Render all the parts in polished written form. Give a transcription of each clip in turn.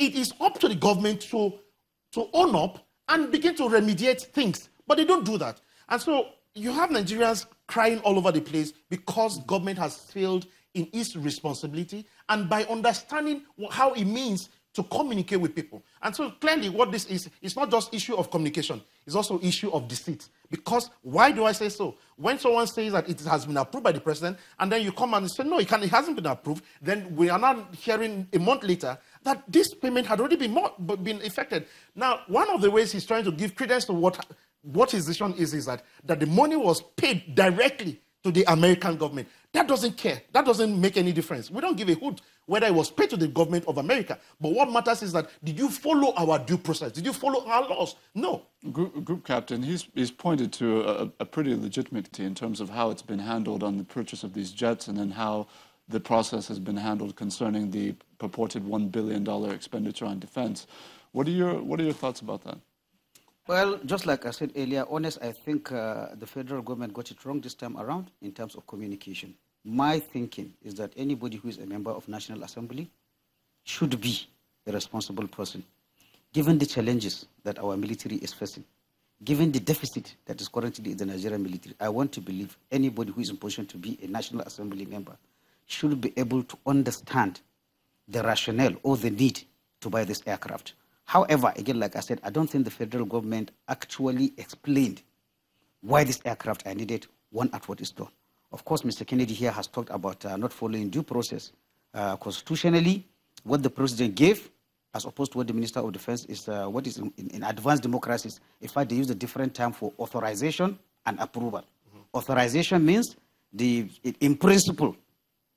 it is up to the government to own up and begin to remediate things. But they don't do that. And so you have Nigerians crying all over the place because government has failed in its responsibility and by understanding how it means to communicate with people. And so clearly what this is, it's not just issue of communication, it's also issue of deceit. Because why do I say so? When someone says that it has been approved by the president, and then you come and say, no, it hasn't been approved, then we are now hearing a month later that this payment had already been effected. Now, one of the ways he's trying to give credence to what his decision is that the money was paid directly to the American government. That doesn't care. That doesn't make any difference. We don't give a hoot whether it was paid to the government of America. But what matters is that, did you follow our due process? Did you follow our laws? No. Group Captain, he's pointed to a pretty legitimacy in terms of how it's been handled on the purchase of these jets and then how the process has been handled concerning the purported $1 billion expenditure on defense. What are your thoughts about that? Well, just like I said earlier, honest, I think the federal government got it wrong this time around in terms of communication. My thinking is that anybody who is a member of National Assembly should be a responsible person. Given the challenges that our military is facing, given the deficit that is currently in the Nigerian military, I want to believe anybody who is in position to be a National Assembly member should be able to understand the rationale or the need to buy this aircraft. However, again, like I said, I don't think the federal government actually explained why this aircraft are needed, one, at what is done. Of course, Mr. Kennedy here has talked about not following due process. Constitutionally, what the president gave, as opposed to what the Minister of Defense is, what is in advanced democracies, in fact, they use a different term for authorization and approval. Mm-hmm. Authorization means, in principle,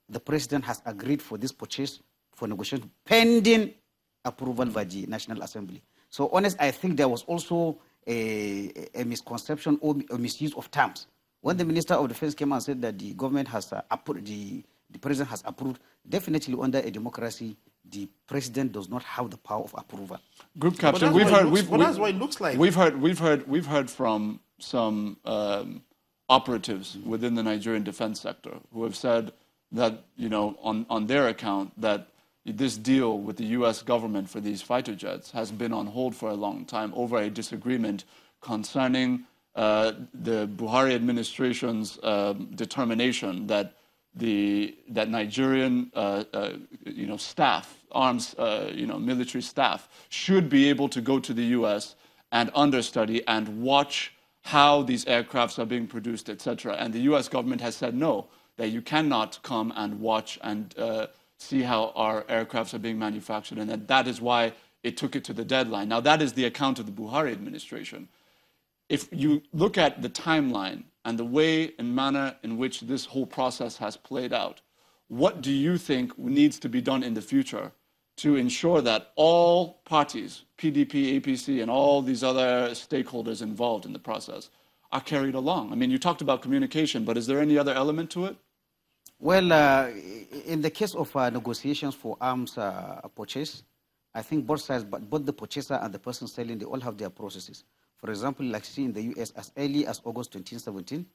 the president has agreed for this purchase for negotiation pending approval by the National Assembly. So, honest, I think there was also a misconception or a misuse of terms. When the Minister of Defense came and said that the government has approved, the president has approved, definitely under a democracy, the president does not have the power of approval. Group Captain, that's what it looks like. We've heard from some operatives within the Nigerian defense sector who have said that, you know, on their account, that this deal with the U.S. government for these fighter jets has been on hold for a long time over a disagreement concerning the Buhari administration's determination that Nigerian staff, arms, military staff, should be able to go to the U.S. and understudy and watch how these aircrafts are being produced, etc. And the U.S. government has said no, that you cannot come and watch and see how our aircrafts are being manufactured, and that is why it took it to the deadline. Now, that is the account of the Buhari administration. If you look at the timeline and the way and manner in which this whole process has played out, what do you think needs to be done in the future to ensure that all parties, PDP, APC, and all these other stakeholders involved in the process are carried along? I mean, you talked about communication, but is there any other element to it? Well, in the case of negotiations for arms purchase, I think both sides, both the purchaser and the person selling, they all have their processes. For example, like see in the US, as early as August 2017,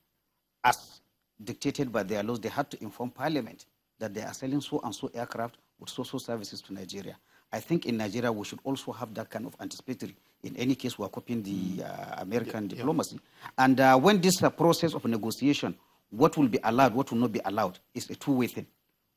as dictated by their laws, they had to inform Parliament that they are selling so and so aircraft with so services to Nigeria. I think in Nigeria, we should also have that kind of anticipatory. In any case, we are copying the American diplomacy. And when this process of negotiation, what will be allowed, what will not be allowed, is a two-way thing.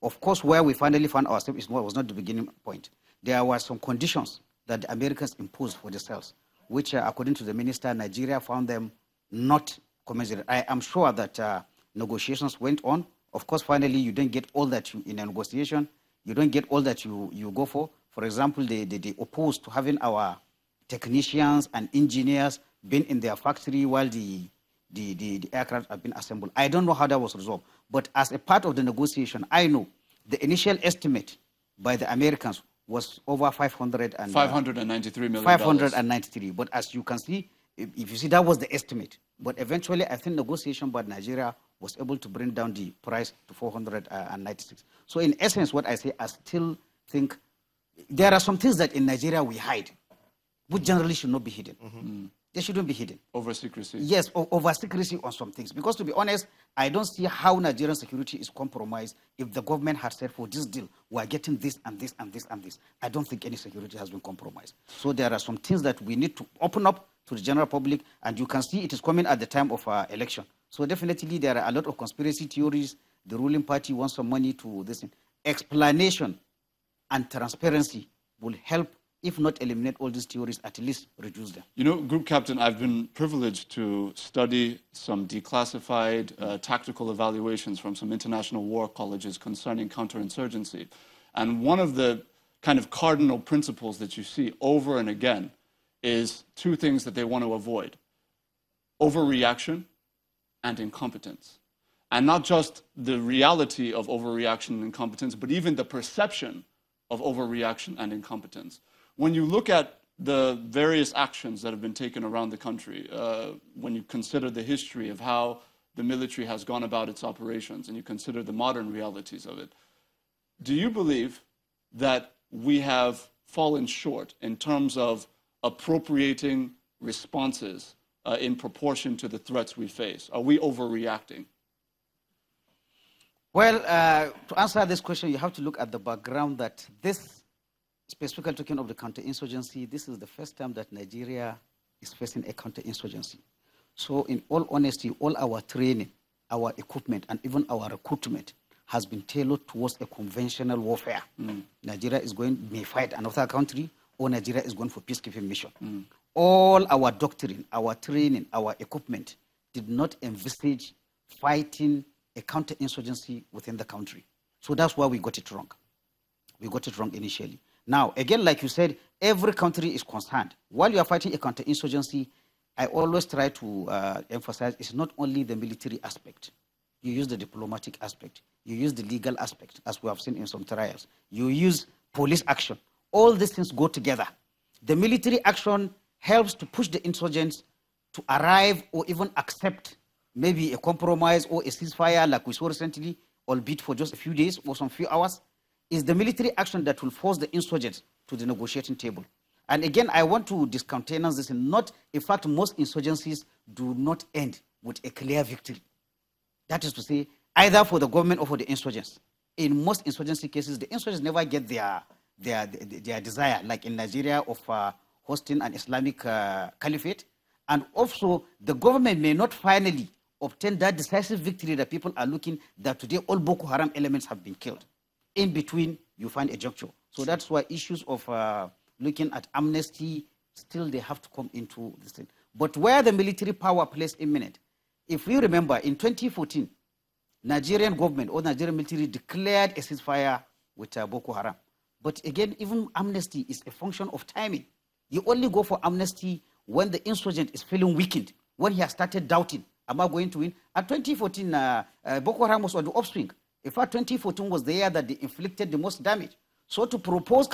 Of course, where we finally found ourselves was not the beginning point. There were some conditions that the Americans imposed for themselves, which, according to the minister, Nigeria found them not commensurate. I am sure that negotiations went on. Of course, finally, you don't get all that you, in a negotiation, you don't get all that you go for. For example, they opposed to having our technicians and engineers been in their factory while the aircraft have been assembled. I don't know how that was resolved. But as a part of the negotiation, I know the initial estimate by the Americans was over $593 million. 593. But as you can see, if you see, that was the estimate. But eventually, I think negotiation by Nigeria was able to bring down the price to 496. So in essence, what I say, I still think there are some things that in Nigeria we hide, which generally should not be hidden. Mm-hmm. They shouldn't be hidden. Over secrecy. Yes, over secrecy on some things. Because to be honest, I don't see how Nigerian security is compromised if the government had said for this deal, we are getting this and this and this and this. I don't think any security has been compromised. So there are some things that we need to open up to the general public, and you can see it is coming at the time of election. So definitely there are a lot of conspiracy theories. The ruling party wants some money to this. Explanation and transparency will help, if not eliminate all these theories, at least reduce them. You know, Group Captain, I've been privileged to study some declassified tactical evaluations from some international war colleges concerning counterinsurgency. And one of the kind of cardinal principles that you see over and again is two things that they want to avoid: overreaction and incompetence. And not just the reality of overreaction and incompetence, but even the perception of overreaction and incompetence. When you look at the various actions that have been taken around the country, when you consider the history of how the military has gone about its operations, and you consider the modern realities of it, do you believe that we have fallen short in terms of appropriating responses in proportion to the threats we face? Are we overreacting? Well, to answer this question, you have to look at the background that this, specifically talking of the counterinsurgency, this is the first time that Nigeria is facing a counterinsurgency. So in all honesty, all our training, our equipment, and even our recruitment has been tailored towards a conventional warfare. Nigeria is may fight another country, or Nigeria is going for peacekeeping mission. All our doctrine, our training, our equipment did not envisage fighting a counterinsurgency within the country. So that's why we got it wrong. We got it wrong initially. Now, again, like you said, every country is concerned. While you are fighting a counterinsurgency, I always try to emphasize it's not only the military aspect. You use the diplomatic aspect. You use the legal aspect, as we have seen in some trials. You use police action. All these things go together. The military action helps to push the insurgents to arrive or even accept maybe a compromise or a ceasefire like we saw recently, albeit for just a few days or some few hours. Is the military action that will force the insurgents to the negotiating table. And again, I want to discountenance this. In fact, most insurgencies do not end with a clear victory. That is to say, either for the government or for the insurgents. In most insurgency cases, the insurgents never get their desire, like in Nigeria of hosting an Islamic caliphate. And also, the government may not finally obtain that decisive victory that people are looking, that today all Boko Haram elements have been killed. In between, you find a juncture. So that's why issues of looking at amnesty, still they have to come into this thing. But where the military power plays imminent, if we remember, in 2014, Nigerian government or Nigerian military declared a ceasefire with Boko Haram. But again, even amnesty is a function of timing. You only go for amnesty when the insurgent is feeling weakened, when he has started doubting, am I going to win? At 2014, Boko Haram was on the upswing. In fact, 2014 was the year that they inflicted the most damage. So to propose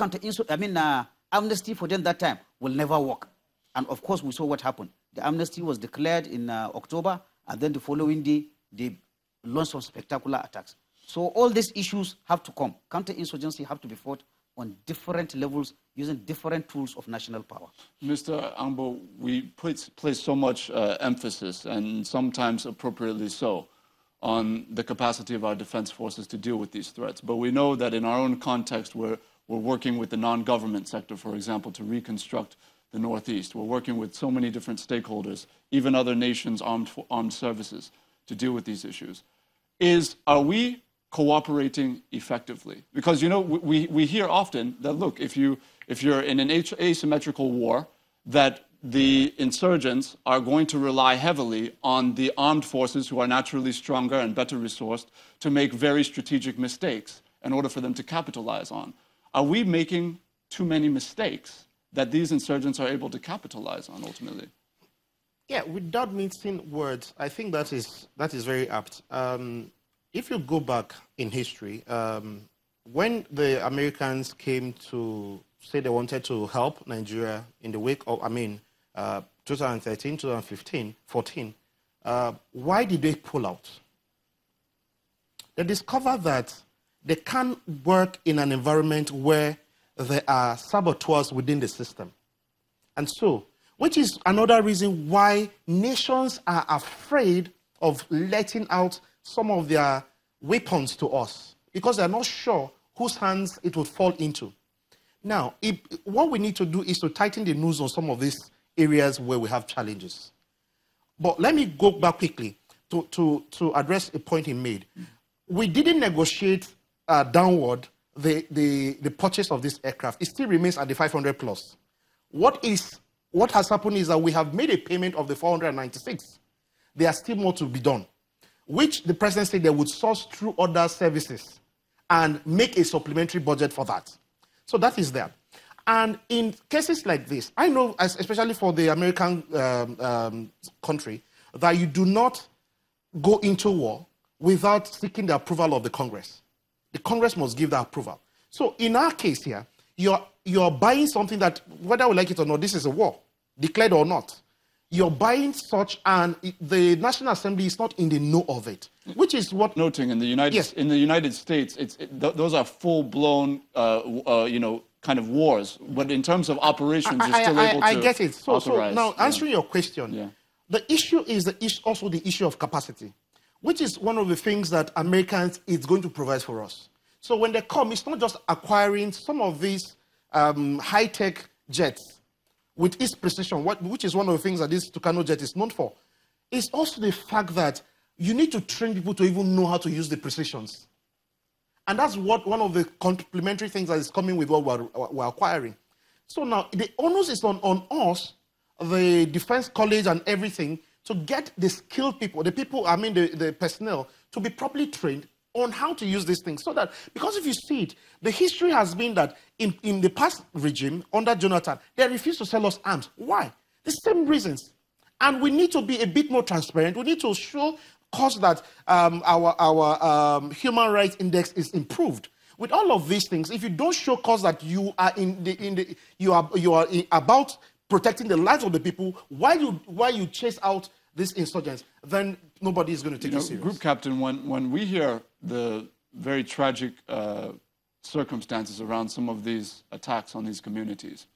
amnesty for them that time will never work. And of course, we saw what happened. The amnesty was declared in October, and then the following day, they launched some spectacular attacks. So all these issues have to come. Counterinsurgency have to be fought on different levels using different tools of national power. Mr. Angbo, we place so much emphasis, and sometimes appropriately so, on the capacity of our defense forces to deal with these threats. But we know that in our own context, we're working with the non-government sector, for example, to reconstruct the Northeast. We're working with so many different stakeholders, even other nations' armed services, to deal with these issues. Are we cooperating effectively? Because, you know, we hear often that, look, if you're in an asymmetrical war, that the insurgents are going to rely heavily on the armed forces, who are naturally stronger and better resourced, to make very strategic mistakes in order for them to capitalize on. Are we making too many mistakes that these insurgents are able to capitalize on ultimately? Yeah, without mincing words, I think that is very apt. If you go back in history, when the Americans came to say they wanted to help Nigeria in the wake of, 2013, 2015, 14, why did they pull out? They discovered that they can't work in an environment where there are saboteurs within the system. And so, which is another reason why nations are afraid of letting out some of their weapons to us, because they're not sure whose hands it will fall into. Now, what we need to do is to tighten the noose on some of these areas where we have challenges. But let me go back quickly to address a point he made. We didn't negotiate downward the purchase of this aircraft. It still remains at the 500 plus. What has happened is that we have made a payment of the 496. There are still more to be done, which the president said they would source through other services and make a supplementary budget for that. So that is there. And in cases like this, I know, especially for the American country, that you do not go into war without seeking the approval of the Congress. The Congress must give that approval. So in our case here, you're buying something that, whether we like it or not, this is a war, declared or not. You're buying such, and the National Assembly is not in the know of it, which is what... Noting in the United States, those are full-blown, kind of wars. But in terms of operations, you're still able to I get it. So now, answering your question, yeah. The issue is also the issue of capacity, which is one of the things that Americans is going to provide for us. So when they come, it's not just acquiring some of these high-tech jets with its precision, which is one of the things that this Tucano jet is known for. It's also the fact that you need to train people to even know how to use the precisions. And that's one of the complementary things that is coming with what we're acquiring. So now the onus is on us, the Defense College and everything, to get the skilled people, the personnel, to be properly trained on how to use these things. So that, because if you see it, the history has been that in the past regime, under Jonathan, they refused to sell us arms. Why? The same reasons. And we need to be a bit more transparent. We need to show cause that our human rights index is improved. With all of these things, if you don't show cause that you are you are about protecting the lives of the people while you chase out these insurgents, then nobody is going to take you serious. Group Captain, when we hear the very tragic circumstances around some of these attacks on these communities,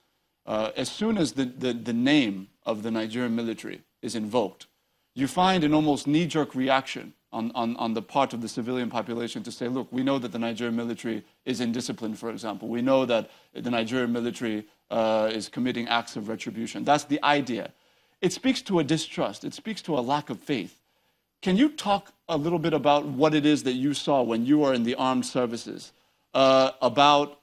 as soon as the name of the Nigerian military is invoked, you find an almost knee-jerk reaction on the part of the civilian population to say, look, we know that the Nigerian military is indisciplined, for example. We know that the Nigerian military is committing acts of retribution. That's the idea. It speaks to a distrust. It speaks to a lack of faith. Can you talk a little bit about what it is that you saw when you were in the armed services, about,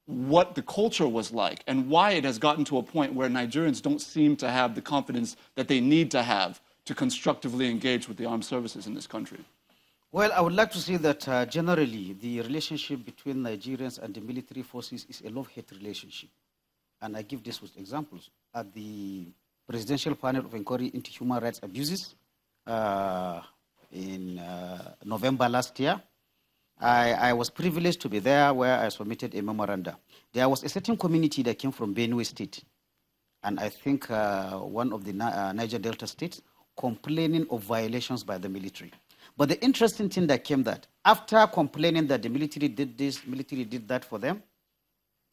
what the culture was like and why it has gotten to a point where Nigerians don't seem to have the confidence that they need to have to constructively engage with the armed services in this country? Well, I would like to say that generally the relationship between Nigerians and the military forces is a love-hate relationship. And I give this with examples. At the Presidential Panel of Inquiry into Human Rights Abuses in November last year, I was privileged to be there, where I submitted a memorandum. There was a certain community that came from Benue State, and I think one of the Niger Delta states, complaining of violations by the military. But the interesting thing that came that after complaining that the military did this, military did that for them,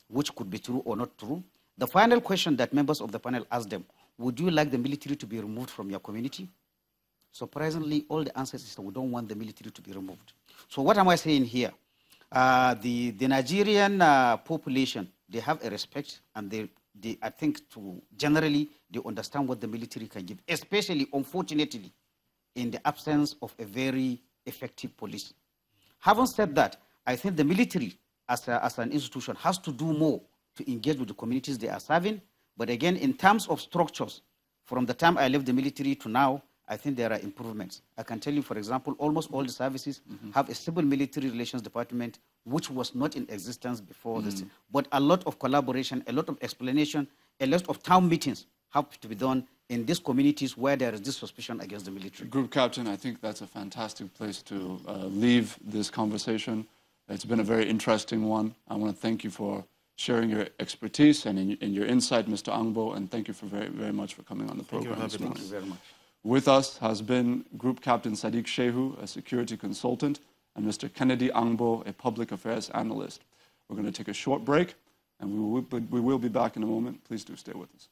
which could be true or not true, the final question that members of the panel asked them, would you like the military to be removed from your community? Surprisingly, all the answers is that we don't want the military to be removed. So what am I saying here? The Nigerian population, they have a respect, and I think generally they understand what the military can give, especially, unfortunately, in the absence of a very effective police. Having said that, I think the military as an institution has to do more to engage with the communities they are serving. But again, in terms of structures, from the time I left the military to now, I think there are improvements. I can tell you, for example, almost all the services have a civil military relations department, which was not in existence before this. But a lot of collaboration, a lot of explanation, a lot of town meetings have to be done in these communities where there is this suspicion against the military. Group Captain, I think that's a fantastic place to leave this conversation. It's been a very interesting one. I want to thank you for sharing your expertise and your insight, Mr. Angbo, and thank you very, very much for coming on the program this morning. Thank you very much. With us has been Group Captain Sadiq Shehu, a security consultant, and Mr. Kennedy Angbo, a public affairs analyst. We're going to take a short break, and we will be back in a moment. Please do stay with us.